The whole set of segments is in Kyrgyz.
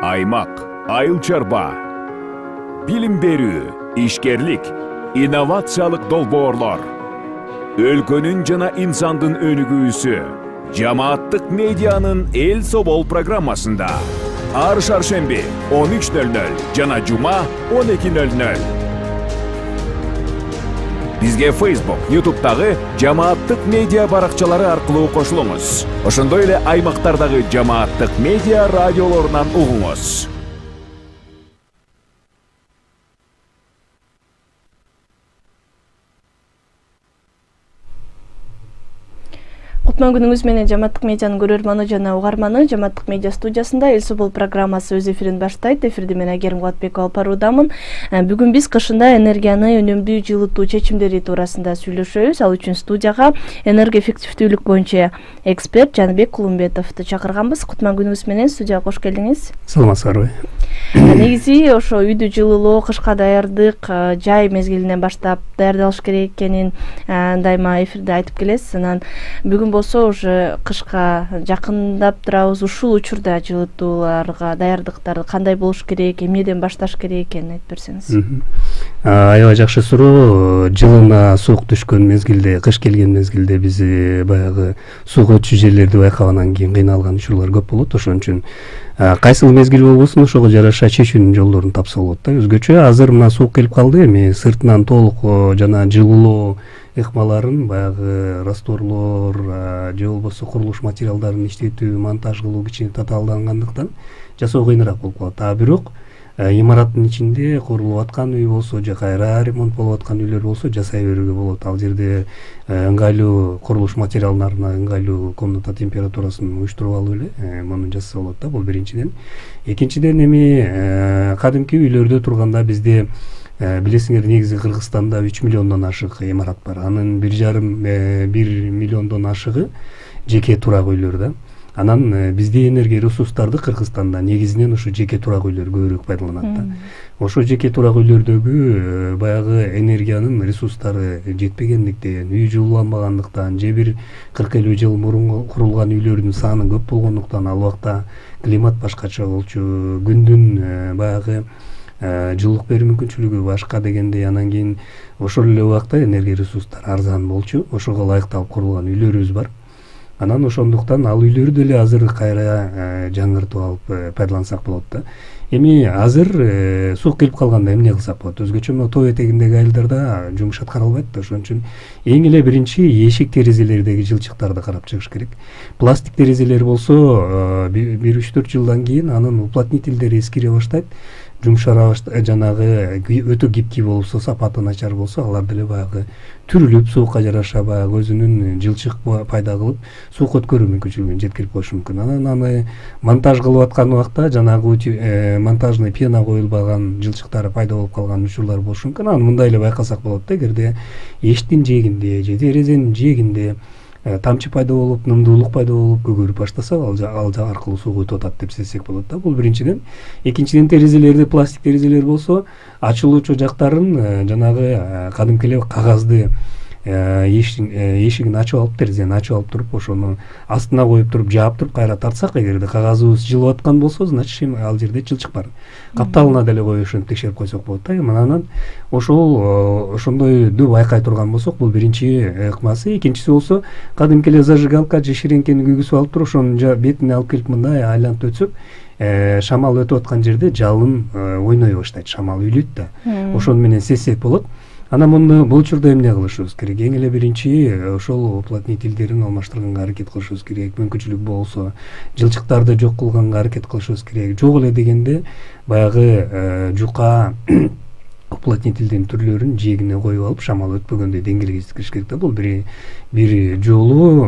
аймак, айыл чарба, билим берүү, ишкерлик, инновациялык долбоорлор, өлкөнүн жана инсандын өнүгүүсү, жамааттык медианын эл собол программасында ар шаршемби 13:00 жана жума 12:00. Бизге Facebook, YouTube'дагы жамааттык медиа баракчалары аркылуу кошулуңуз. Ошондой эле аймактардагы жамааттык медиа радиолорунан угуңуз. Кутман күнүңүз менен жамааттык медианын көрөрманы жана угарманы. Жамааттык медиа студиясында Эл Собол программасы өз эфирин баштайт. Эфирди мен Айгерим Кубатбекова алып баруудамын. Бүгүн биз кышында энергияны үнөмдүү жылытуу чечимдери туурасында сүйлөшөбүз. Ал үчүн студияга энергоэффективдүүлүк боюнча эксперт Жаныбек Кулумбетовду чакырганбыз. Кутман күнүңүз менен студияга кош келдиңиз. Саламатсыздарбы. Негизи ошо үйдү жылуулоо, кышка даярдык, жай мезгилинен баштап даярдалыш керек экенин дайыма эфирде айтып келесиз. Анан бүгүн болсо уже кышка жакындап турабыз. Ушул учурда жылытууларга даярдыктар кандай болуш керек, эмнеден башташ керек экенин айтып берсеңиз. Аябай жакшы суроо. Жылына суук түшкөн мезгилде, кыш келген мезгилде биз баягы суук өтчү жерлерди байкагандан кийин кыйналган учурлар көп болот. Ошон үчүн кайсыл мезгил болбосун ошого жараша чечүүнүн жолдорун тапса болот да. Өзгөчө азыр мына суук келип калды, эми сыртынан толук жана жылуулоо ыкмаларын баягы растворлор же болбосо курулуш материалдарын иштетүү, монтаж кылуу кичине татаалдангандыктан жасоо кыйыныраак болуп калат. А бирок имараттын ичинде курулуп аткан үй болсо же кайра ремонт болуп аткан үйлөр болсо жасай берүүгө болот. Ал жерде ыңгайлуу курулуш материалдарына ыңгайлуу комната температурасын уюштуруп алып эле муну жасаса болот да. Бул биринчиден. Экинчиден эми кадимки үйлөрдө турганда бизде билесиңер, негизи Кыргызстанда 3 миллиондон ашык имарат бар. Анын 1,5 миллиондон ашыгы жеке турак үйлөр да. Анан бизде энергия ресурстарды Кыргызстанда негизинен ушу жеке турак үйлөр көбүрөөк пайдаланат да. Ошо жеке турак үйлөрдөгү баягы энергиянын ресурстары жетпегендиктен, үй жылууланбагандыктан же бир 40-50 жыл мурун курулган үйлөрдүн саны көп болгондуктан ал убакта климат башкача болчу, күндүн баягы жылуулук берүү мүмкүнчүлүгү башка дегендей. Анан кийин ошол эле убакта энергия ресурстары арзан болчу. Ошого ылайыкталып курулган үйлөрүбүз бар. Анан ошондуктан ал үйлөрдү деле азыр кайра жаңыртып алып пайдалансак болот да. Эми азыр суук келип калганда эмне кылсак болот? Өзгөчө мына тоо этегиндеги айылдарда жумуш аткарылбайт да. Ошон үчүн эң эле биринчи эшик терезелердеги жылчыктарды карап чыгыш керек. Пластик терезелер болсо 1-3-4 жылдан кийин анын уплотнительдери эскире баштайт. Жумшара жанагы өтө гибкий болсо, сапаты начар болсо, алар деле баягы түрүлүп, суукка жараша баягы өзүнүн жылчык пайда кылып, суук өткөрүү мүмкүнчүлүгүн жеткирип коюшу мүмкүн. Анан аны монтаж кылып аткан убакта жанагы монтажный пена коюлбаган жылчыктары пайда болуп калган учурлар болушу мүмкүн. Аны мындай эле байкасак болот да. Эгерде эшиктин жээгинде же терезенин жээгинде тамчы пайда болуп, нымдуулук пайда болуп көгөрүп баштаса, ал аркылуу суук өтүп атат деп сезсек болот да. Бул биринчиден. Экинчиден, терезелерди, пластик терезелер болсо, ачылуучу жактарын жанагы кадимки эле кагазды эшигин ачып алып, терезени ачып алып туруп, ошону астына коюп туруп, жаап туруп, кайра тартсак, эгерде кагазыбыз жылып аткан болсо, значит ал жерде жылчык бар. Капталына деле коюп ошентип текшерип койсок болот да. Анан ошондойду байкай турган болсок, бул биринчи ыкмасы. Экинчиси болсо, кадимки эле зажигалка же ширеңкени күйгүзүп алып туруп, ошонун бетине алып келип мындай айлантып өтсөк, шамал өтүп аткан жерде жалын ойной баштайт, шамал үйлөйт да. Ошону менен сезсек болот. Анан бул учурда эмне кылышыбыз керек? Эң эле биринчи ошол уплотнительдерин алмаштырганга аракет кылышыбыз керек. Мүмкүнчүлүк болсо жылчыктарды жок кылганга аракет кылышыбыз керек. Жок эле дегенде баягы жука уплотнительдин түрлөрүн жээгине коюп алып, шамал өтпөгөндөй деңгээлге жеткириш керек да. Бул бир жолу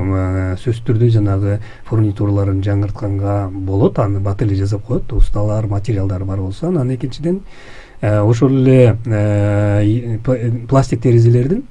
сөзсүз түрдө жанагы фурнитураларын жаңыртканга болот. Аны бат эле жасап коет, усталар, материалдары бар болсо. Анан экинчиден ошол эле пластик терезелердин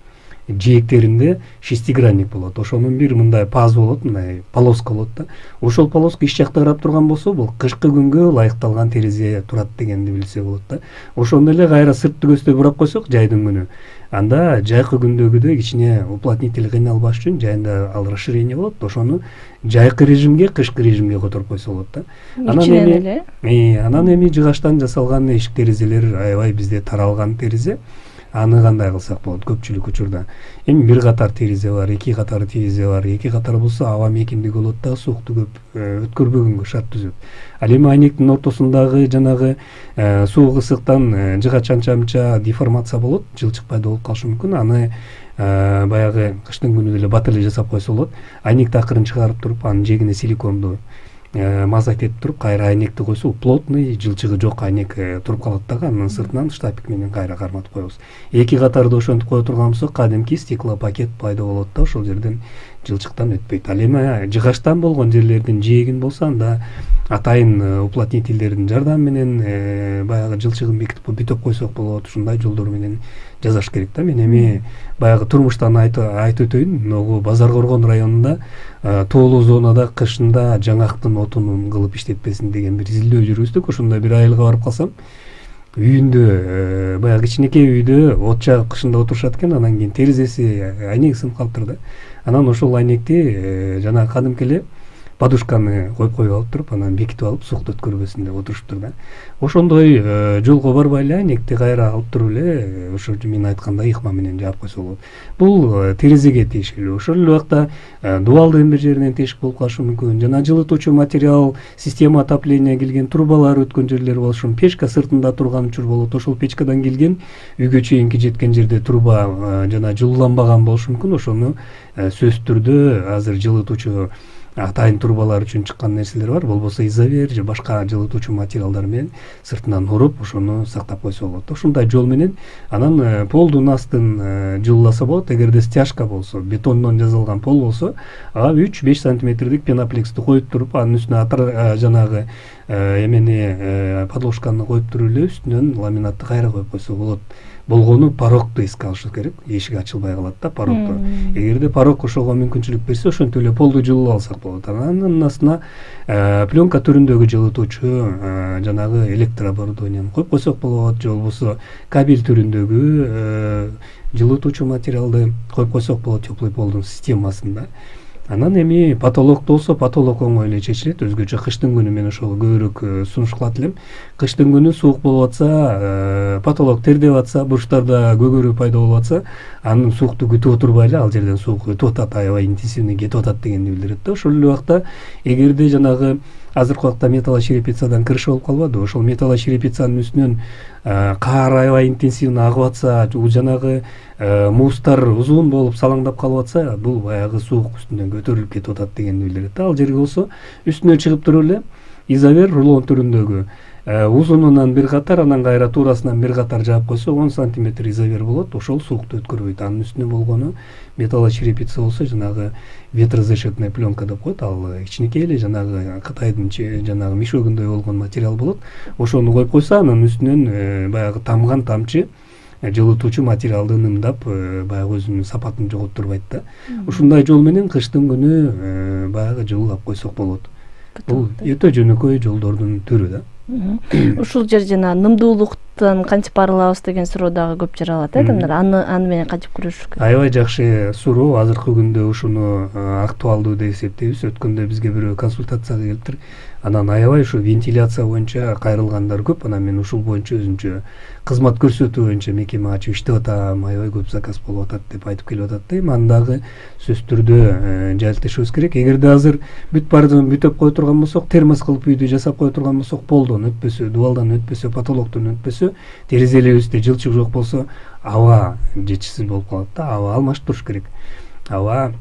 жээктеринде шестигранник болот. Ошонун бир мындай паз болот, мындай полоска болот да. Ошол полоска иш жакта карап турган болсо, бул кышкы күнгө ылайыкталган терезе турат дегенди билсе болот да. Ошондой эле кайра сыртты көздөй бурап койсок жайдын күнү, анда жайкы күндөгүдөй кичине уплотнитель кыйналбаш үчүн жайында ал расширение болот. Ошону жайкы режимге, кышкы режимге которуп койсо болот да. Анан эми жыгачтан жасалган эшик терезелер аябай бизде таралган терезе. Аны кандай кылсак болот көпчүлүк учурда? Эми бир катар терезе бар, эки катар терезе бар. Эки катар болсо аба мекиндиги болот да, суукту көп өткөрбөгөнгө шарт түзөт. Ал эми айнектин ортосундагы жанагы суук ысыктан жыгач анча деформация болот, жылчык пайда болуп калышы мүмкүн. Аны баягы кыштын күнү деле бат эле жасап койсо болот. Айнекти акырын чыгарып туруп, анын жегине силиконду мазать этип туруп, кайра айнекти койсо, плотный, жылчыгы жок айнек туруп калат дагы, анын сыртынан штапик менен кайра карматып коебуз. Эки катарды ошентип кое турган болсок, кадимки стеклопакет пайда болот да, ошол жерден жылчыктан өтпөйт. Ал эми жыгачтан болгон жерлердин жээгин болсо, анда атайын уплотнительдердин жардамы менен баягы жылчыгын бекитип бүтөп койсок болот. Ушундай жолдор менен жасаш керек да. Мен эми баягы турмуштан айтып өтөйүн. Ногу Базар Коргон районунда тоолуу зонада кышында жаңактын отунун кылып иштетпесин деген бир изилдөө жүргүздүк. Ошондой бир айылга барып калсам, үйүндө баягы кичинекей үйдө от жагып кышында отурушат экен. Анан кийин терезеси айнеги сынып калыптыр да. Анан ошол айнекти жана кадимки эле подушканы коюп алып туруп, анан бекитип алып, суукту өткөрбөсүн деп отуруштур да. Ошондой жолго барбай эле айнекти кайра алып туруп эле ошо мен айткандай ыкма менен жаап койсо болот. Бул терезеге тиешелүү. Ошол эле убакта дубалдын бир жеринен тешик болуп калышы мүмкүн. Жана жылытуучу материал, система отопления келген трубалар өткөн жерлер болушу, печка сыртында турган учур болот. Ошол печкадан келген үйгө чейинки жеткен жерде труба жана жылууланбаган болушу мүмкүн. Ошону сөзсүз түрдө азыр жылытуучу атайын трубалар үчүн чыккан нерселер бар. Болбосо изовер же башка жылытуучу материалдар менен сыртынан уруп, ошону сактап койсо болот. Ушундай жол менен анан полдун астын жылууласа болот. Эгерде стяжка болсо, бетондон жасалган пол болсо, ага 3-5 сантиметрдик пеноплексти коюп туруп, анын үстүнө жанагы эмени подложканы коюп туруп эле үстүнөн ламинатты кайра коюп койсо болот. Болгону порогду эске алыш керек. Эшик ачылбай калат да порогду. Эгерде порог ошого мүмкүнчүлүк берсе, ошентип эле полду жылуу алсак болот. Анын астына пленка түрүндөгү жылытуучу жанагы электрооборудованияны коюп койсок болот, же болбосо кабель түрүндөгү жылытуучу материалды коюп койсок болот теплый полдун системасында. Анан эми потолок болсо, потолок оңой эле чечилет. Өзгөчө кыштын күнү мен ошого көбүрөөк сунуш кылат элем. Кыштын күнү суук болуп атса, потолок тердеп атса, бурчтарда көгөрүү пайда болуп атса, анын суукту күтүп отурбай эле ал жерден суук өтүп атат, аябай интенсивный кетип атат дегенди билдирет да. Ошол эле убакта эгерде жанагы азыркы убакта металлочерепицадан крыша болуп калбады. Ошол металлочерепицанын үстүнөн каар аябай интенсивный агып атса, жанагы мустар узун болуп салаңдап калып атса, бул баягы суук үстүнөн көтөрүлүп кетип атат дегенди билдирет. Ал жерге болсо үстүнө чыгып туруп эле изовер рулон түрүндөгү узунунан бир катар, анан кайра туурасынан бир катар жаап койсо 10 сантиметр изовер болот. Ошол суукту өткөрбөйт. Анын үстүнө болгону металлочерепица болсо жанагы ветрозащитная пленка деп коет. Ал кичинекей эле жанагы Кытайдын жанагы мешогундай болгон материал болот. Ошону коюп койсо, анын үстүнөн баягы тамган тамчы жылытуучу материалды нымдап, баягы өзүнүн сапатын жоготтурбайт да. Ушундай жол менен кыштын күнү баягы жылуулап койсок болот. Бул өтө жөнөкөй жолдордун түрү да. Ушул жер жана нымдуулуктан кантип арылабыз деген суроо дагы көп жаралат, адамдар аны менен кантип күрөшүш керек? Аябай жакшы суроо. Азыркы күндө ушуну актуалдуу деп эсептейбиз. Өткөндө бизге бирөө консультацияга келиптир. Анан аябай ушу вентиляция боюнча кайрылгандар көп. Анан мен ушул боюнча өзүнчө кызмат көрсөтүү боюнча мекеме ачып иштеп атам, аябай көп заказ болуп атат деп айтып келип атат да. Эми дагы сөзсүз түрдө жайлтышыбыз керек. Эгерде азыр бүтөп кое турган болсок, термос кылып үйдү жасап кое турган болсок, полдон өтпөсө, дубалдан өтпөсө, потолоктон өтпөсө, терезелерибизде жылчык жок болсо, аба жетишсиз болуп калат да. Аба алмаштырыш керек. Аба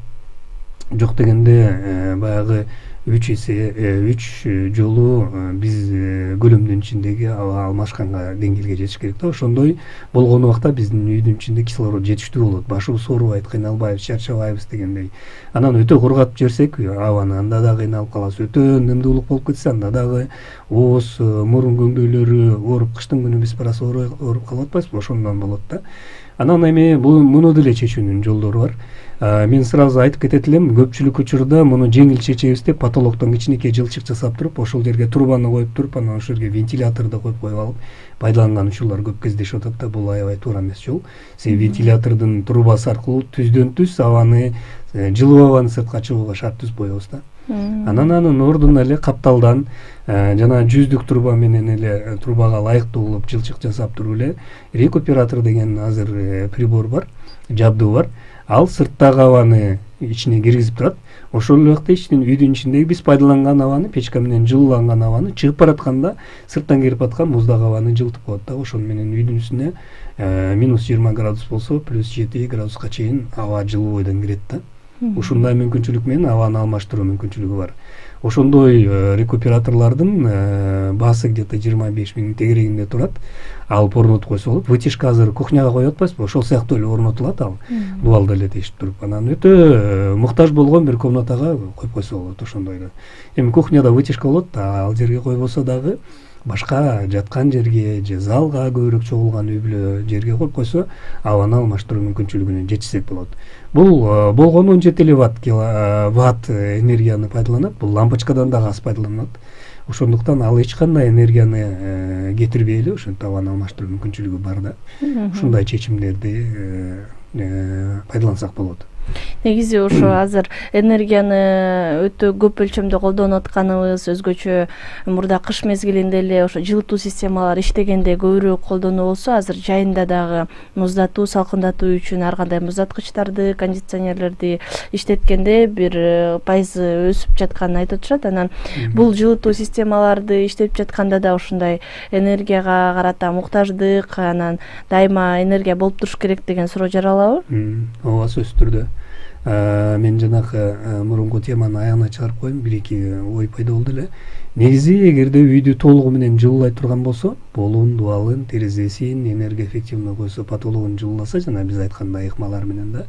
жок дегенде баягы 3 жолу биз көлөмдүн ичиндеги аба алмашканга деңгээлге жетиш керек да. Ошондой болгон убакта биздин үйдүн ичинде кислород жетиштүү болот. Башыбыз оорубайт, кыйналбайбыз, чарчабайбыз дегендей. Анан өтө кургатып жиберсек, абаны анда да кыйналып калабыз. Өтө нымдуулук болуп кетсе, анда дагы ооз, мурун көңдөйлөрү ооруп, кыштын күнү биз барасы ооруп калып атпайбызбы? Ошондон болот да. Анан эми муну деле чечүүнүн жолдору бар. Мен сразу айтып кетет элем, көпчүлүк учурда муну жеңил чечебиз деп потолоктон кичинекей жылчык жасап туруп, ошол жерге трубаны коюп туруп, анан ошол жерге вентиляторду коюп алып пайдаланган учурлар көп кездешип атат да. Бул аябай туура эмес жол. Себеби вентилятордун трубасы аркылуу түздөн түз абаны, жылуу абаны сыртка чыгууга шарт түзүп коебуз да. Анан анын ордуна эле капталдан жана жүздүк труба менен эле трубага ылайыктуу кылып жылчык жасап туруп эле рекуператор деген азыр прибор бар, жабдуу бар. Ал сырттагы абаны ичине киргизип турат. Ошол убакта үйдүн ичиндеги биз пайдаланган абаны, печка менен жылууланган абаны чыгып баратканда сырттан кирип аткан муздак абаны жылытып коет да. Ошол менен үйдүн үстүнө -20 градус болсо +7 градуска чейин аба жылуу бойдон кирет да. Ушундай мүмкүнчүлүк менен абаны алмаштыруу мүмкүнчүлүгү бар. Ошондой рекуператорлордун баасы где-то 25 000 тегерегинде турат. Алып орнотуп койсо болот. Вытяжка азыр кухняга коюп атпайсызбы? Ошол сыяктуу эле орнотулат ал. Дубалда эле тешип туруп. Анан өтө муктаж болгон бир комнатага коюп койсо болот ошондойду. Эми кухняда вытяжка болот, ал жерге койбосо дагы башка жаткан жерге же залга көбүрөөк чогулган үй-бүлө жерге коюп койсо абаны алмаштыруу мүмкүнчүлүгүнө жетишсек болот. Бул болгону 17 ватт энергияны пайдаланат. Бул лампочкадан дагы аз пайдаланат. Ошондуктан ал эч кандай энергияны кетирбей эле ошентип абаны алмаштыруу мүмкүнчүлүгү бар да. Ушундай чечимдерди пайдалансак болот. Негизи ошо азыр энергияны өтө көп өлчөмдө колдонуп атканыбыз, өзгөчө мурда кыш мезгилинде эле ошо жылытуу системалары иштегенде көбүрөөк колдонуу болсо, азыр жайында дагы муздатуу, салкындатуу үчүн ар кандай муздаткычтарды, кондиционерлерди иштеткенде бир пайызы өсүп жатканын айтып атышат. Анан бул жылытуу системаларды иштеп жатканда да ушундай энергияга карата муктаждык, анан дайыма энергия болуп туруш керек деген суроо жаралабы? Ооба, сөзсүз түрдө. Мен жанагы мурунку теманы аягына чыгарып коеюн, бир-эки ой пайда болду эле. Негизи эгерде үйдү толугу менен жылуулай турган болсо, полун, дубалын, терезесин энергия эффективный койсо, потологун жылууласа, жана биз айткандай ыкмалар менен да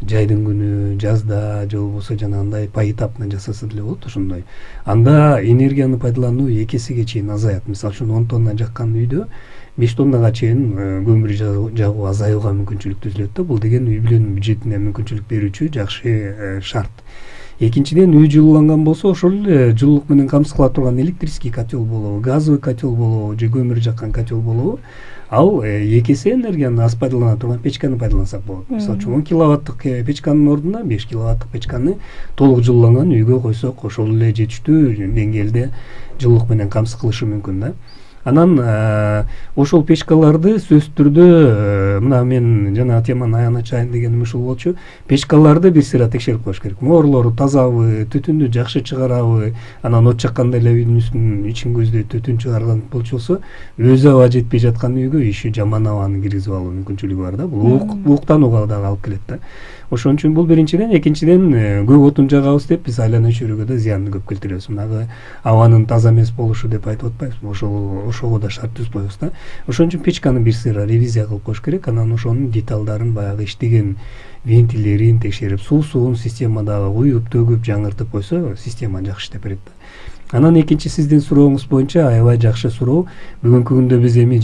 жайдын күнү, жазда же болбосо жанагындай поэтапно жасаса деле болот ошондой. Анда энергияны пайдалануу 2 эсеге чейин азаят. Мисалы үчүн 10 тонна жаккан үйдө 5 тоннага чейин көмүр жагуу азаюуга мүмкүнчүлүк түзүлөт да. Бул деген үй-бүлөнүн бюджетине мүмкүнчүлүк берүүчү жакшы шарт. Экинчиден, үй жылууланган болсо, ошол эле жылуулук менен камсыз кыла турган электрический котел болобу, газовый котел болобу же көмүр жаккан котел болобу, ал 2 эсе энергияны аз пайдалана турган печканы пайдалансак болот. Мисалы үчүн 10 киловаттык печканын ордуна 5 киловаттык печканы толук жылууланган үйгө койсок, ошол эле жетиштүү деңгээлде жылуулук менен камсыз кылышы мүмкүн да. Анан ошол печкаларды сөзсүз түрдө мына мен жана теманы аягына чыгайын дегеним ушул болчу. Печкаларды бир сыйра текшерип коюш керек. Mooрлору тазабы, түтүндү жакшы чыгарабы, анан от чакканда эле үйдүн үстүн ичин көздөй түтүн чыгарган болчусу, өзү аба жетпей жаткан үйгө иши жаман абаны киргизип алуу мүмкүнчүлүгү бар да. Бул ууктанууга дагы алып келет да. Ошон үчүн бул биринчиден, экинчиден көп отун жагабыз деп биз айлана чөйрөгө да зыянды көп келтиребиз. Мынагы абанын таза эмес болушу деп айтып атпайбызбы? Ошого да шарт түзүп коебуз да. Ошон үчүн печканы бир сыйра ревизия кылып коюш керек. Анан ошонун деталдарын, баягы иштеген вентилдерин текшерип, суусун системадагы куюп, төгүп, жаңыртып койсо, система жакшы иштеп берет да. Анан экинчи сиздин сурооңуз боюнча аябай жакшы суроо. Бүгүнкү күндө биз эми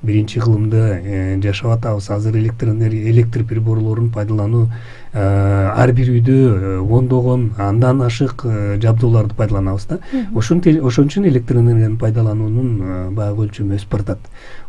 21 кылымда жашап атабыз. Азыр электр приборлорун пайдалануу ар бир үйдө ондогон андан ашык жабдууларды пайдаланабыз да. Ошон үчүн электр энергияны пайдалануунун баягы өлчөмү өсүп баратат.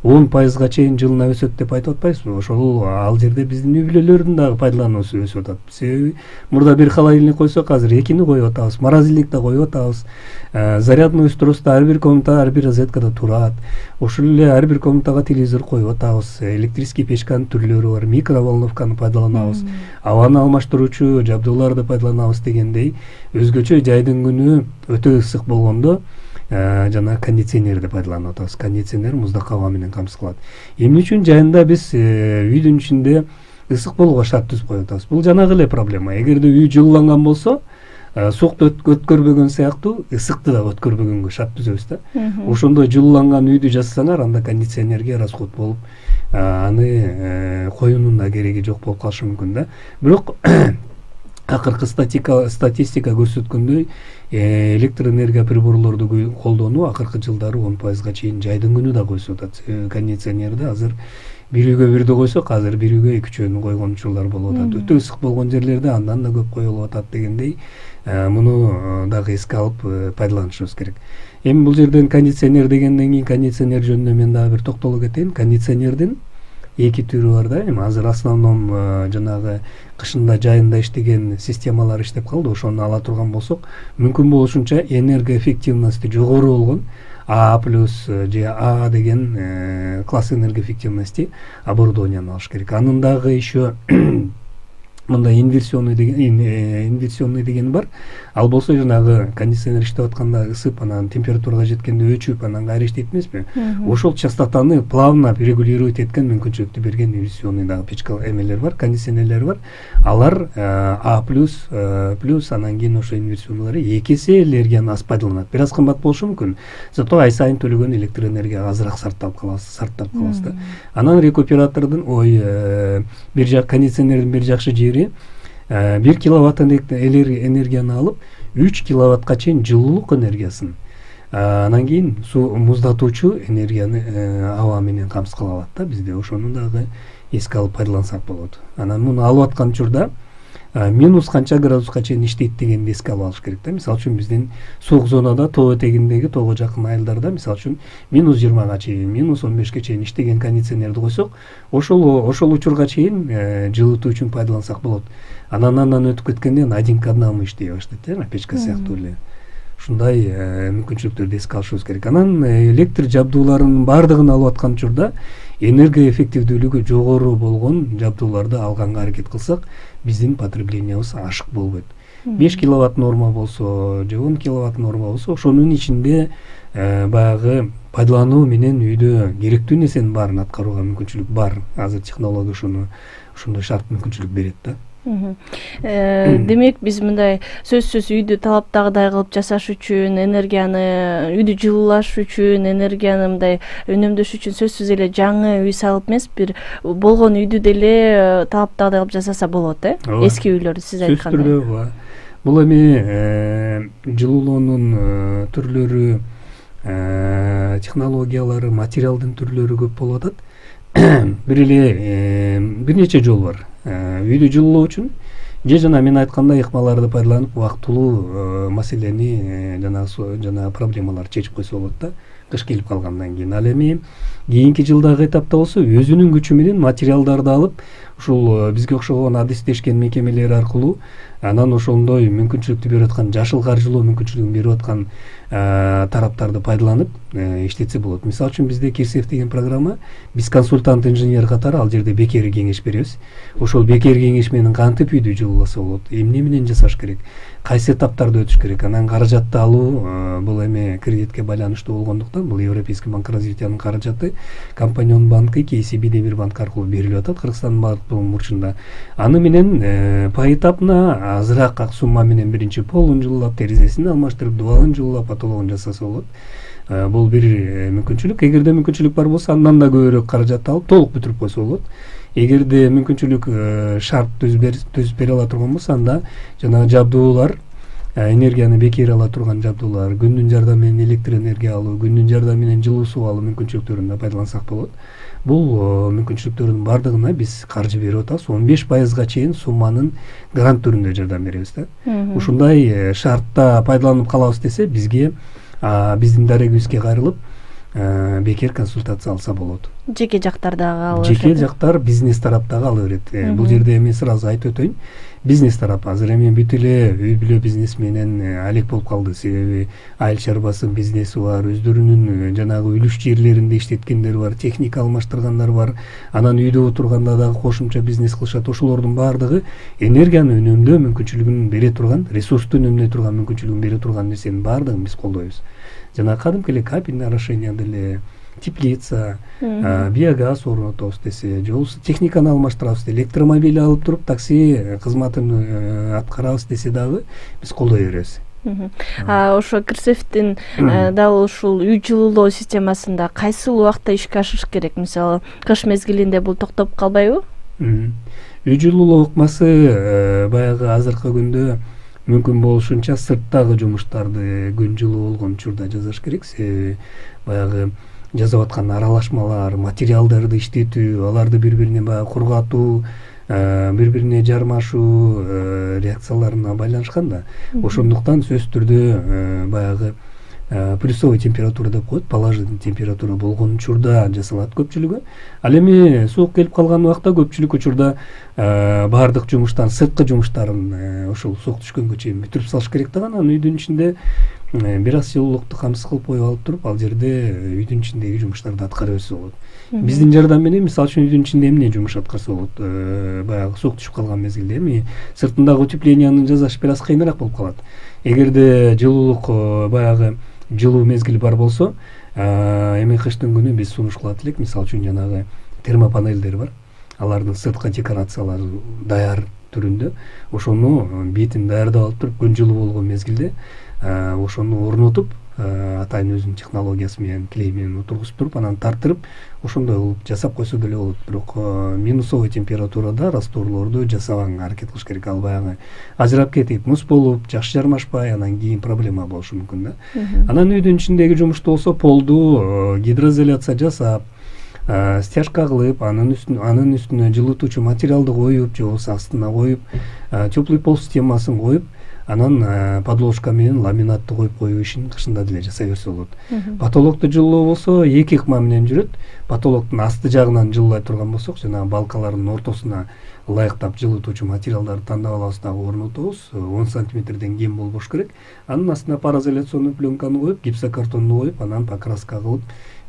10% чейин жылына өсөт деп айтып атпайбызбы? Ошол ал жерде биздин үй-бүлөлөрдүн дагы пайдалануусу өсүп атат. Себеби мурда бир холодильник койсок, азыр 2-ни коюп атабыз, морозильник да коюп атабыз. Зарядный устройство ар бир комната, ар бир розеткада турат. Ошол эле ар бир комнатага телевизор коюп атабыз. Электрический печканын түрлөрү бар, микроволновканы пайдаланабыз. Абаны алмаштыруучу жабдууларды пайдаланабыз дегендей, өзгөчө жайдын күнү өтө ысык болгондо жана кондиционерди пайдаланып атабыз. Кондиционер муздак аба менен камсыз кылат. Эмне үчүн жайында биз үйдүн ичинде ысык болууга шарт түзүп коюп атабыз? Бул жанагы эле проблема. Эгерде үй жылууланган болсо, суукту өткөрбөгөн сыяктуу ысыкты да өткөрбөгөнгө шарт түзөбүз да. Ошондой жылууланган үйдү жасасаңар, анда кондиционерге расход болуп, аны коюунун да кереги жок болуп калышы мүмкүн да. Бирок акыркы статистика көрсөткөндөй, электр энергия приборлорду колдонуу акыркы жылдары 10% чейин жайдын күнү да өсүп атат. Кондиционерди азыр бир үйгө бирди койсок азыр бир үйгө 2-3 койгон учурлар болуп атат. Өтө ысык болгон жерлерде андан да көп коюлуп атат дегендей, муну дагы эске алып пайдаланышыбыз керек. Эми бул жерден кондиционер дегенден кийин кондиционер жөнүндө мен дагы бир токтолуп кетейин. Кондиционердин эки түрү бар да. Эми азыр основном жанагы кышында жайында иштеген системалар иштеп калды. Ошону ала турган болсок, мүмкүн болушунча энергоэффективности жогору болгон А+ же А деген класс энергоэффективности оборудованияны алыш керек. Анын дагы еще мында инверсионный деген бар. Ал болсо жанагы кондиционер иштеп атканда ысып, анан температурага жеткенде өчүп, анан кайра иштейт эмеспи? Ошол частотаны плавно регулировать эткен мүмкүнчүлүктү берген инверсионный дагы печка эмелер бар, кондиционерлер бар. Алар А+, анан кийин ошо инверсионныйлар 2 эсе энергияны аз пайдаланат. Бир аз кымбат болушу мүмкүн. Зато ай сайын төлөгөн электр энергия азыраак сарптап калабыз да. Анан рекуператордун бир жак кондиционердин бир жакшы жери 1 киловатт энергияны алып 3 киловаттка чейин жылуулук энергиясын, анан кийин муздатуучу энергияны аба менен камсыз кыла алат да. Бизде ошону дагы эске алып пайдалансак болот. Анан муну алып аткан учурда минус канча градуска чейин иштейт дегенди эске алып алыш керек да. Мисалы үчүн биздин суук зонада тоо этегиндеги, тоого жакын айылдарда мисалы үчүн минус 20га чейин, минус 15ге чейин иштеген кондиционерди койсок, ошол учурга чейин жылытуу үчүн пайдалансак болот. Анан өтүп кеткенден 1 к 1 иштей баштайт, печка сыяктуу эле. Ушундай мүмкүнчүлүктөрдү эске алышыбыз керек. Анан электр жабдууларынын баардыгын алып аткан учурда энергоэффективдүүлүгү жогору болгон жабдууларды алганга аракет кылсак, биздин потреблениябыз ашык болбойт. 5 киловатт норма болсо, же 10 киловатт норма болсо, ошонун ичинде баягы пайдалануу менен үйдө керектүү нерсенин баарын аткарууга мүмкүнчүлүк бар. Азыр технология ошондой шарт мүмкүнчүлүк берет да. Демек биз мындай сөзсүз үйдү талаптагыдай кылып жасаш үчүн, энергияны үйдү жылуулаш үчүн, энергияны мындай үнөмдөш үчүн сөзсүз эле жаңы үй салып эмес, бир болгон үйдү деле талаптагыдай кылып жасаса болот, эски үйлөрдү сиз айткандай. Сөзсүз түрдө бул эми жылуулоонун түрлөрү, технологиялары, материалдын түрлөрү көп болуп атат. Бир нече жол бар. Үйдү жылуулоо үчүн же жана мен айткандай ыкмаларды пайдаланып убактылуу маселени жана проблемаларды чечип койсо болот да, кыш келип калгандан кийин. Ал эми кийинки жылдагы этапта болсо өзүнүн күчү менен материалдарды алып, ушул бизге окшогон адистешкен мекемелер аркылуу анан ошондой мүмкүнчүлүктү берип аткан, жашыл каржылоо мүмкүнчүлүгүн берип аткан тараптарды пайдаланып иштетсе болот. Мисалы үчүн бизде Кирсев деген программа, биз консультант инженер катары ал жерде бекер кеңеш беребиз. Ошол бекер кеңеш менен кантип үйдү жылууласа болот, эмне менен жасаш керек, кайсы этаптарды өтүш керек, анан каражатты алуу бул эми кредитке байланыштуу болгондуктан бул Европейский банк развитиянын каражаты Компаньон банкы, KCB Демир банк аркылуу берилип атат Кыргызстандын баардык бурчунда. Аны менен поэтапно азыраак ак сумма менен биринчи полун жылуулап, терезесин алмаштырып, дубалын жылуулап, потологун жасаса болот. Бул бир мүмкүнчүлүк. Эгерде мүмкүнчүлүк бар болсо, андан да көбүрөөк каражат алып толук бүтүрүп койсо болот. Эгерде мүмкүнчүлүк шарт түзүп бере ала турган болсо, анда жанагы жабдуулар, энергияны бекер ала турган жабдуулар, күндүн жардамы менен электр энергия алуу, күндүн жардамы менен жылуу суу алуу мүмкүнчүлүктөрүн да пайдалансак болот. Бул мүмкүнчүлүктөрдүн баардыгына биз каржы берип атабыз. 15%га чейин сумманын грант түрүндө жардам беребиз да. Ушундай шартта пайдаланып калабыз десе, бизге биздин дарегибизге кайрылып бекер консультация алса болот. Жеке жактар дагы алып берет. Жеке жактар бизнес тараптагы алып берет. Бул жерде эми сразу айтып өтөйүн. Бизнес тарап азыр эми бүт эле үй бүлө бизнес менен алек болуп калды. Себеби айыл чарбасы бизнеси бар, өздөрүнүн жанагы үлүш жерлеринде иштеткендер бар, техника алмаштыргандар бар. Анан үйдө отурганда дагы кошумча бизнес кылышат. Ошолордун баардыгы энергияны үнөмдөө мүмкүнчүлүгүн бере турган, ресурсту үнөмдөй турган мүмкүнчүлүгүн бере турган нерсенин баардыгын биз колдойбуз. Жана кадимки эле капельное орошение деле, теплица, биогаз орнотобуз десе, же техниканы алмаштырабыз, электромобиль алып туруп такси кызматын аткарабыз десе дагы биз колдой беребиз. Ошо Кирсевдин дал ушул үй жылуулоо системасында кайсы убакта ишке ашыш керек? Мисалы, кыш мезгилинде бул токтоп калбайбы? Үй жылуулоо ыкмасы баягы азыркы күндө мүмкүн болушунча сырттагы жумуштарды күн жылуу болгон учурда жасаш керек. Себеби баягы жасап аткан аралашмалар, материалдарды иштетүү, аларды бири-бирине баягы кургатуу, бири-бирине жармашуу реакцияларына байланышкан да. Ошондуктан сөзсүз түрдө баягы плюсовой температура деп коет, положительный температура болгон учурда жасалат көпчүлүгү. Ал эми суук келип калган убакта көпчүлүк учурда баардык жумуштан, сырткы жумуштарын ошол суук түшкөнгө чейин бүтүрүп салыш керек да, анан үйдүн ичинде бир аз жылуулукту камсыз кылып коюп алып туруп, ал жерде үйдүн ичиндеги жумуштарды аткара берсе болот. Биздин жардам менен мисалы үчүн үйдүн ичинде эмне жумуш аткарса болот? Баягы суук түшүп калган мезгилде эми сыртындагы утепленияны жасаш бир аз кыйыныраак болуп калат. Эгерде жылуулук баягы жылуу мезгили бар болсо, эми кыштын күнү биз сунуш кылат элек, мисалы үчүн жанагы термопанелдер бар. Алардын сырткы декорациялары даяр түрүндө, ошону бетин даярдап алып туруп, күн жылуу болгон мезгилде ошону орнотуп, атайын өзүнүн технологиясы менен, клей менен отургузуп туруп, анан тартырып, ошондой кылып жасап койсо деле болот. Бирок минусовой температурада растворлорду жасабаң, аракет кылыш керек. Ал баягы ажырап кетип, мус болуп, жакшы жармашпай, анан кийин проблема болушу мүмкүн да. Анан үйдүн ичиндеги жумушту болсо полду гидроизоляция жасап, стяжка кылып, анын үстүнө жылытуучу материалды коюп, же болбосо астына коюп, теплый пол системасын коюп, анан подложка менен ламинатты коюп коюу ишин кышында деле жасай берсе болот. Потолокту жылуу болсо эки ыкма менен жүрөт. Потолоктун асты жагынан жылуулай турган болсок, жанагы балкалардын ортосуна ылайыктап жылытуучу материалдарды тандап алабыз, дагы орнотобуз. 10 сантиметрден кем болбош керек. Анын астына пароизоляционный пленканы коюп, гипсокартонду коюп, анан покраска кылып,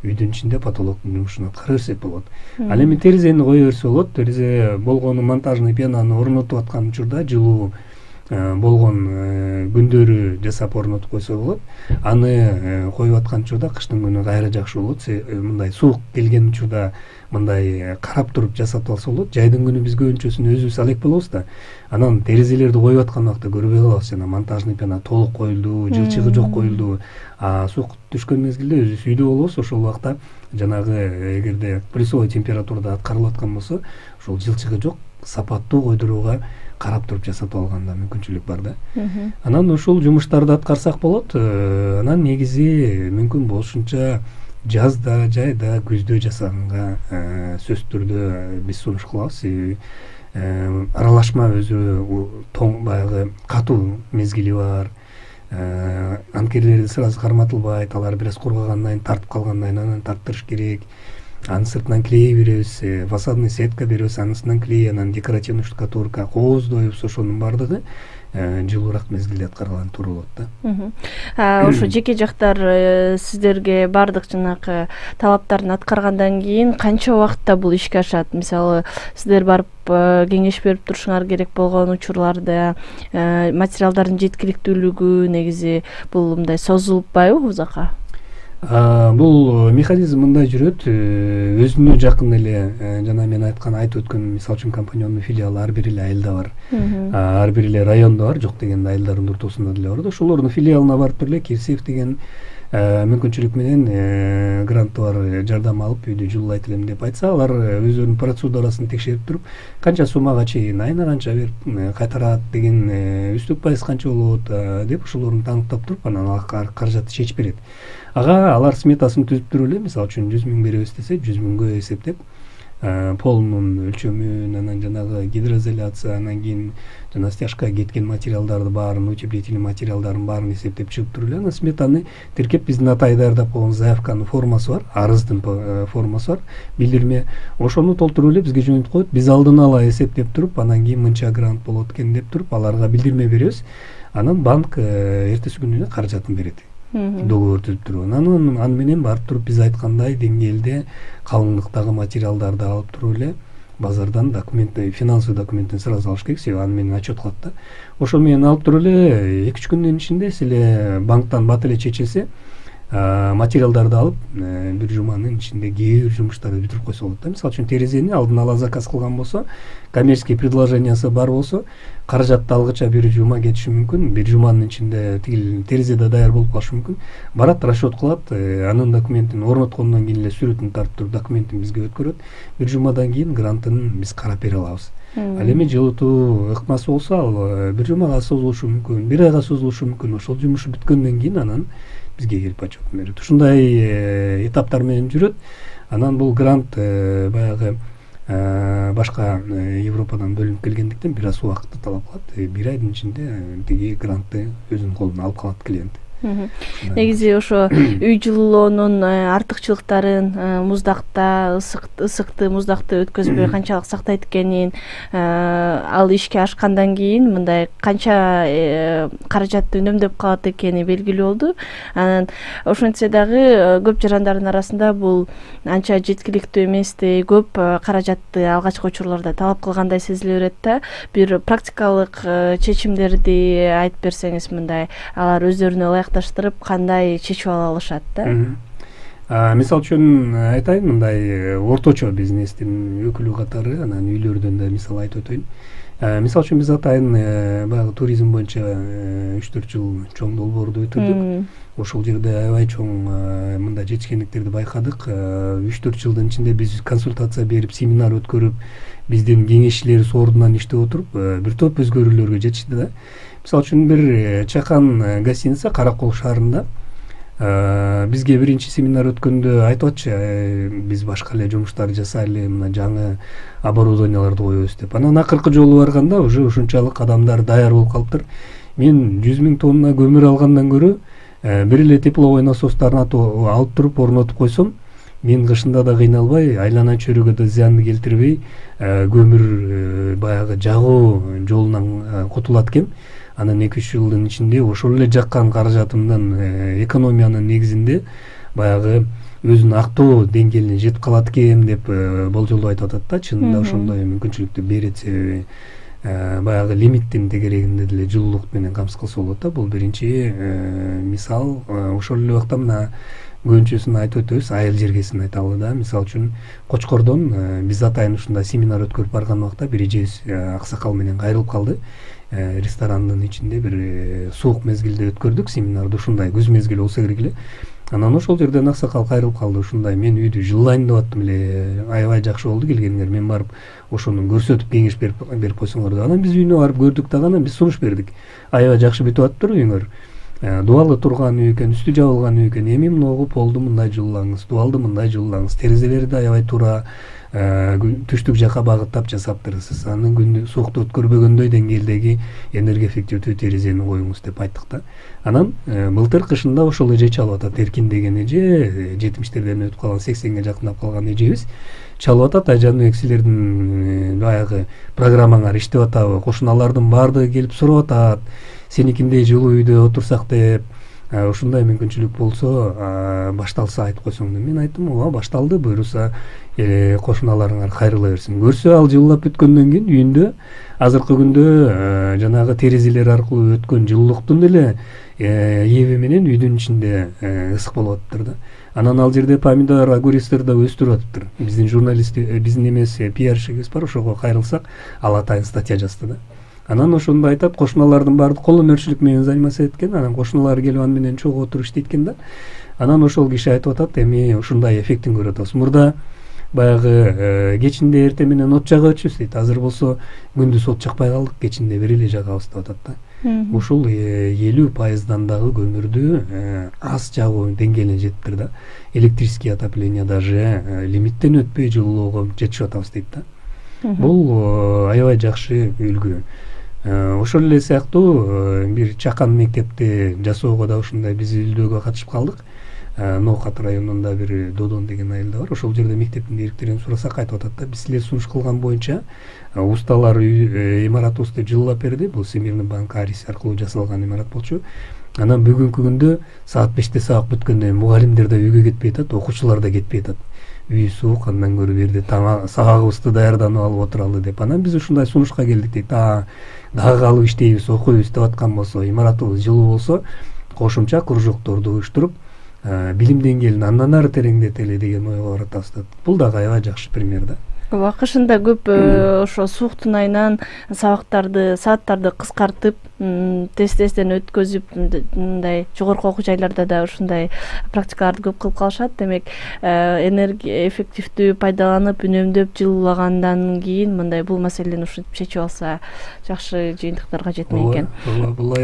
үйдүн ичинде потолоктун жумушун аткара берсек болот. Ал эми терезени кое берсе болот. Терезе болгону монтажный пенаны орнотуп аткан учурда жылуу болгон күндөрү жасап орнотуп койсо болот. Аны коюп аткан учурда кыштын күнү кайра жакшы болот. Мындай суук келген учурда мындай карап туруп жасап алса болот. Жайдын күнү биз көбүнчөсүн өзүбүз алек болобуз да. Анан терезелерди коюп аткан убакта көрбөй калабыз. Жана монтажный пена толук коюлду, жылчыгы жок коюлду. Суук түшкөн мезгилде өзүбүз үйдө болобуз. Ошол убакта жанагы эгерде плюсовой температурада аткарылып аткан болсо, ошол жылчыгы жок, сапаттуу койдурууга карап туруп жасатып алганда мүмкүнчүлүк бар да. Анан ушул жумуштарды аткарсак болот. Анан негизи мүмкүн болушунча жазда, жайда, күздө жасаганга сөзсүз түрдө биз сунуш кылабыз. Аралашма өзү тоң баягы катуу мезгили бар. Анкерлерди сразу карматылбайт, алар бир аз кургагандан кийин тартып калгандан кийин анан тарттырыш керек. Анын сыртынан клей беребиз, фасадный сетка беребиз, анысынан клей, анан декоративный штукатурка, кооздойбуз. Ошонун баардыгы жылуураак мезгилде аткарылган туура болот да. Ошо жеке жактар сиздерге баардык жанагы талаптарын аткаргандан кийин канча убакытта бул ишке ашат? Мисалы, сиздер барып кеңеш берип турушуңар керек болгон учурларда материалдардын жеткиликтүүлүгү негизи бул мындай созулуппайбы узакка? Бул механизм мындай жүрөт. Өзүнө жакын эле жана мен айтып өткөн, мисалы үчүн компаньондун филиалы ар бир эле айылда бар. Ар бир эле райондо бар, жок дегенде айылдардын ортосунда деле бар. Ошолордун филиалына барып эле Кирсеев деген мүмкүнчүлүк менен гранты бар жардам алып үйдү жылуулайт элем деп айтса, алар өздөрүнүн процедурасын текшерип туруп, канча суммага чейин, айына канча берип кайтарат деген, үстүк пайыз канча болот деп ошолорун таңдап туруп, анан каражатты чечип берет. Ага алар сметасын түзүп туруп эле, мисалы үчүн 100 000 беребиз десе, 100 000гө эсептеп, полунун өлчөмүн, анан жанагы гидроизоляция, анан кийин жана стяжкага кеткен материалдарды баарын, утеплительный материалдардын баарын эсептеп чыгып туруп эле, анан сметаны тиркеп, биздин атай даярдап койгон заявканын формасы бар, арыздын формасы бар, билдирме. Ошону толтуруп эле бизге жөнөтүп коет. Биз алдын ала эсептеп туруп, анан кийин мынча грант болот экен деп туруп, аларга билдирме беребиз. Анан банк эртеси күнү эле каражатын берет. Договор түзүп туруп, анан аны менен барып туруп биз айткандай деңгээлде калыңдыктагы материалдарды алып туруп эле базардан документти, финансовый документтин сразу алыш керек, себеби аны менен отчет кылат да. Ошол менен алып туруп эле 2-3 күндүн ичинде силе банктан бат эле чечилсе, материалдарды алып бир жуманын ичинде кээ бир жумуштарды бүтүрүп койсо болот да. Мисалы үчүн терезени алдын ала заказ кылган болсо, коммерческий предложениясы бар болсо, каражатты алгыча бир жума кетиши мүмкүн, бир жуманын ичинде тигил терезеде даяр болуп калышы мүмкүн. Барат, расчет кылат, анын документин орноткондон кийин эле сүрөтүн тартып туруп документин бизге өткөрөт. Бир жумадан кийин грантын биз карап бере алабыз. Ал эми жылытуу ыкмасы болсо, ал бир жумага созулушу мүмкүн, бир айга созулушу мүмкүн. Ошол жумушу бүткөндөн кийин анан бизге келип отчетун берет. Ушундай этаптар менен жүрөт. Анан бул грант баягы башка Европадан бөлүнүп келгендиктен бир аз убакытты талап кылат. Бир айдын ичинде тиги грантты өзүнүн колуна алып калат клиент. Негизи ошо үй жылуулоонун артыкчылыктарын, муздакта ысыкты муздакты өткөзбөй канчалык сактайт экенин, ал ишке ашкандан кийин мындай канча каражатты үнөмдөп калат экени белгилүү болду. Анан ошентсе дагы көп жарандардын арасында бул анча жеткиликтүү эместей, көп каражатты алгачкы учурларда талап кылгандай сезиле берет да. Бир практикалык чечимдерди айтып берсеңиз, мындай алар өздөрүнө ылайыкташтырып кандай чечип ала алышат да? Мисал үчүн айтайын, мындай орточо бизнестин өкүлү катары анан үйлөрдөн да мисал айтып өтөйүн. Мисал үчүн биз атайын баягы туризм боюнча 3-4 жыл чоң долбоорду өтүрдүк. Ошол жерде аябай чоң мындай жетишкендиктерди байкадык. 3-4 жылдын ичинде биз консультация берип, семинар өткөрүп, биздин кеңешчилерибиз ордунан иштеп отуруп, бир топ өзгөрүүлөргө жетишти да. Мисал үчүн бир чакан гостиница Каракол шаарында бизге биринчи семинар өткөндө айтып атчы, биз башка эле жумуштарды жасайлы, мына жаңы оборудованияларды коебуз деп. Анан акыркы жолу барганда уже ушунчалык адамдар даяр болуп калыптыр. Мен 100 000 тонна көмүр алгандан көрө бир эле тепловой насостарын алып туруп орнотуп койсом, мен кышында да кыйналбай, айлана чөйрөгө да зыянды келтирбей, көмүр баягы жагуу жолунан кутулат экем. Анан 2-3 жылдын ичинде ошол эле жаккан каражатымдан экономиянын негизинде баягы өзүнүн актоо деңгээлине жетип калат экен деп болжолдоп айтып атат да. Чынында ошондой мүмкүнчүлүктү берет, себеби баягы лимиттин тегерегинде деле жылуулук менен камсыз кылса болот да. Бул биринчи мисал. Ошол эле убакта мына көбүнчөсүн айтып өтөбүз, айыл жергесин айталы да. Мисал үчүн Кочкордон биз атайын ушундай семинар өткөрүп барган убакта бир эжебиз аксакал менен кайрылып калды. Ресторандын ичинде бир суук мезгилде өткөрдүк семинарды, ушундай күз мезгили болсо керек эле. Анан ошол жерден аксакал кайрылып калды. Ушундай мен үйдү жылдайын деп аттым эле, аябай жакшы болду келгениңер, мен барып ошону көрсөтүп кеңеш берип койсоңор деп. Анан биз үйүнө барып көрдүк дагы, анан биз сунуш бердик. Аябай жакшы бүтүп аттыр үйүңөр. Дубалы турган үй экен, үстү жабылган үй экен. Эми мыногу полду мындай жылуулаңыз, дубалды мындай жылуулаңыз, терезелерди аябай тура түштүк жака багыттап жасаптырсыз. Анын күндү суукту өткөрбөгөндөй деңгээлдеги энергия эффективдүү терезени коюңуз деп айттык да. Анан былтыр кышында ошол эже чалып атат. Эркин деген эже, 70-терден өтүп калган, 80-ге жакындап калган эжебиз чалып атат. Айжанбек, силердин баягы программаңар иштеп атабы? Кошуналардын баардыгы келип сурап атат. Сеникиндей жылуу үйдө отурсак деп. Ушундай мүмкүнчүлүк болсо башталса айтып койсоң деп. Мен айттым, ооба башталды, буюрса кошуналарыңар кайрыла берсин. Көрсө ал жылуулап бүткөндөн кийин үйүндө азыркы күндө жанагы терезелер аркылуу өткөн жылуулуктун эле эби менен үйдүн ичинде ысык болуп атыптыр да. Анан ал жерде помидор, огурецтерди да өстүрүп атыптыр. Биздин журналист, биздин эмес пиарщигибиз бар, ошого кайрылсак, ал атайын статья жазды да. Анан ошондо айтат, кошуналардын баардыгы кол өнөрчүлүк менен заниматься эткен, анан кошуналар келип аны менен чогуу отуруп иштейт экен да. Анан ошол киши айтып атат, эми ушундай эффектин көрүп атабыз. Мурда баягы кечинде эртең менен от жагып өтчүбүз дейт. Азыр болсо күндүз от жакпай калдык, кечинде бир эле жагабыз деп атат да. Ушул 50% дагы көмүрдү аз жагуу деңгээлине жетиптир да. Электрический отопление даже лимиттен өтпөй жылуулоого жетишип атабыз дейт да. Бул аябай жакшы үлгү. Ошол эле сыяктуу бир чакан мектепти жасоого да ушундай биз изилдөөгө катышып калдык. Ноокат районунда бир Додон деген айылда бар. Ошол жерде мектептин директорун сурасак айтып атат да, биз силер сунуш кылган боюнча усталар имаратыбызды жылуулап берди. Бул Всемирный банк Арис аркылуу жасалган имарат болчу. Анан бүгүнкү күндө саат 5-те сабак бүткөндө мугалимдер да үйгө кетпей атат, окуучулар да кетпей атат. Үй суук, андан көрө берди сабагыбызды даярданып алып отуралы деп. Анан биз ушундай сунушка келдик дейт. Дагы калып иштейбиз, окуйбуз деп аткан болсо, имаратыбыз жылуу болсо, кошумча кружокторду уюштуруп, билим деңгээлин андан ары тереңдетели деген ойго баратабыз. Бул дагы аябай жакшы пример да. ооба кышында көп ошо сууктун айынан сааттарды кыскартып тесттен өткөзүп мындай жогорку окуу жайларда да ушундай практикаларды көп кылып калышат. Демек энергия эффективдүү пайдаланып үнөмдөп жылуулагандан кийин мындай бул маселени ушинтип чечип алса жакшы жыйынтыктарга жетмек экен.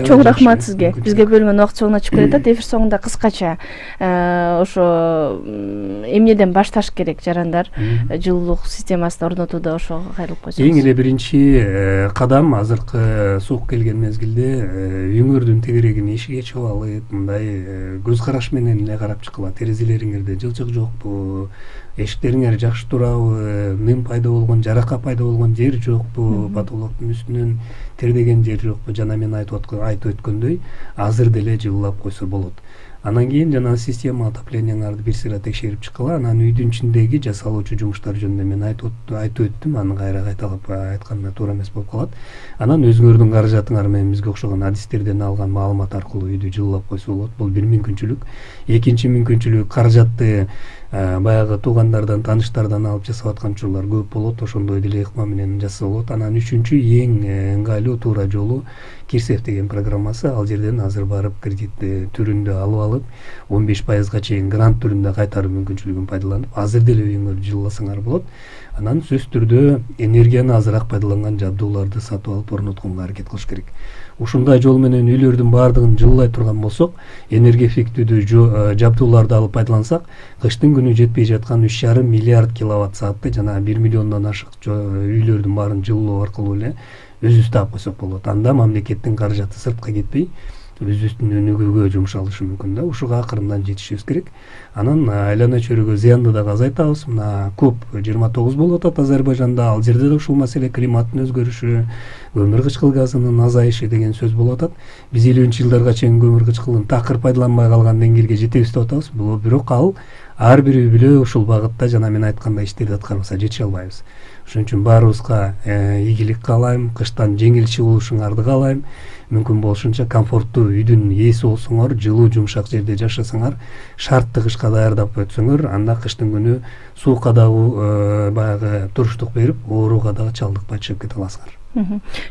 Чоң рахмат сизге. Бизге бөлүнгөн убакыт соңуна чыгып келатат. Эфир соңунда кыскача ошо эмнеден башташ керек жарандар жылуулук системасын орнотууда ошого кайрылып койсоңуз. Эң эле биринчи кадам азыркы суук келген мезгилде үйүңөрдүн тегерегин эшикке чыгып алып, мындай көз караш менен эле карап чыккыла. Терезелериңерде жылчык жокпу, эшиктериңер жакшы турабы, ным пайда болгон, жарака пайда болгон жер жокпу, потолоктун үстүнөн тердеген жер жокпу, жана мен айтып өткөндөй азыр деле жылуулап койсо болот. Анан кийин жана система отоплениеңарды бир сыйра текшерип чыккыла. Анан үйдүн ичиндеги жасалуучу жумуштар жөнүндө мен айтып өттүм, аны кайра кайталап айтканда туура эмес болуп калат. Анан өзүңөрдүн каражатыңар менен бизге окшогон адистерден алган маалымат аркылуу үйдү жылуулап койсо болот. Бул бир мүмкүнчүлүк. Экинчи мүмкүнчүлүк каражатты баягы туугандардан, тааныштардан алып жасап аткан учурлар көп болот. Ошондой деле ыкма менен жасаса болот. Анан үчүнчү эң ыңгайлуу туура жолу Кирсев деген программасы. Ал жерден азыр барып кредит түрүндө алып 15%га чейин грант түрүндө кайтаруу мүмкүнчүлүгүн пайдаланып, азыр деле үйүңөрдү жылууласаңар болот. Анан сөзсүз түрдө энергияны азыраак пайдаланган жабдууларды сатып алып орнотконго аракет кылыш керек. Ушундай жол менен үйлөрдүн баардыгын жылуулай турган болсок, энергия эффективдүү жабдууларды алып пайдалансак, кыштын күнү жетпей жаткан 3,5 миллиард киловатт саатты жана 1 миллиондон ашык үйлөрдүн баарын жылуулоо аркылуу эле өзүбүз таап койсок болот. Анда мамлекеттин каражаты сыртка кетпей, өзүбүздүн өнүгүүгө жумшалышы мүмкүн да. Ушуга акырындан жетишибиз керек. Анан айлана чөйрөгө зыянды дагы азайтабыз. Мына COP 29 болуп атат Азербайжанда. Ал жерде да ушул маселе климаттын өзгөрүшү, көмүр кычкыл газынын азайышы деген сөз болуп атат. Биз 50-жылдарга чейин көмүр кычкылын такыр пайдаланбай калган деңгээлге жетебиз деп атабыз. Бирок ал ар бир үй бүлө ушул багытта жана мен айткандай иштерди аткарбаса жете албайбыз. Ошон үчүн баарыбызга ийгилик каалайм, кыштан жеңил чыгуулушуңарды каалайм. Мүмкүн болушунча комфорттуу үйдүн ээси болсоңор, жылуу жумшак жерде жашасаңар, шартты кышка даярдап өтсөңөр, анда кыштын күнү суукка дагы баягы туруштук берип, ооруга дагы чалдыкпай чыгып кете аласыңар.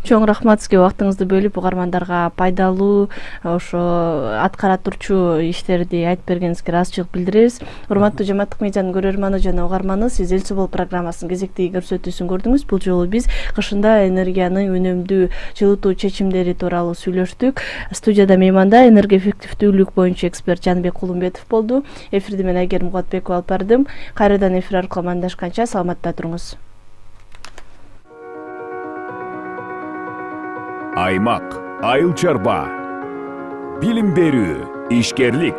Чоң рахмат сизге убактыңызды бөлүп угармандарга пайдалуу ошо аткара турчу иштерди айтып бергениңизге ыраазычылык билдиребиз. Урматтуу Жамааттык медианын көрөрманы жана угарманы, сиз Эл Собол программасынын кезектеги көрсөтүүсүн көрдүңүз. Бул жолу биз кышында энергияны үнөмдүү жылытуу чечимдери тууралуу сүйлөштүк. Студияда мейманда энергия эффективдүүлүк боюнча эксперт Жаныбек Кулумбетов болду. Эфирди мен Айгерим Кубатбекова алып бардым. Кайрадан эфир аркылуу амандашканча саламатта туруңуз. Аймак, айыл чарба, билим берүү, ишкерлик,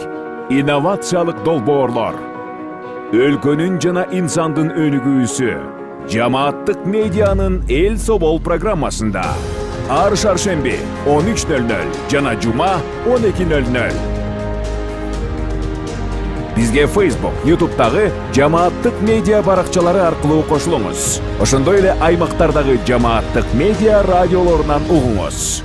инновациялык долбоорлор, өлкөнүн жана инсандын өнүгүүсү Жамааттык медианын Эл Собол программасында ар шаршемби 13:00 жана жума 12:00. Бизге Facebook, YouTube'дагы Жамааттык медиа баракчалары аркылуу кошулуңуз. Ошондой эле аймактардагы Жамааттык медиа радиолорунан угуңуз.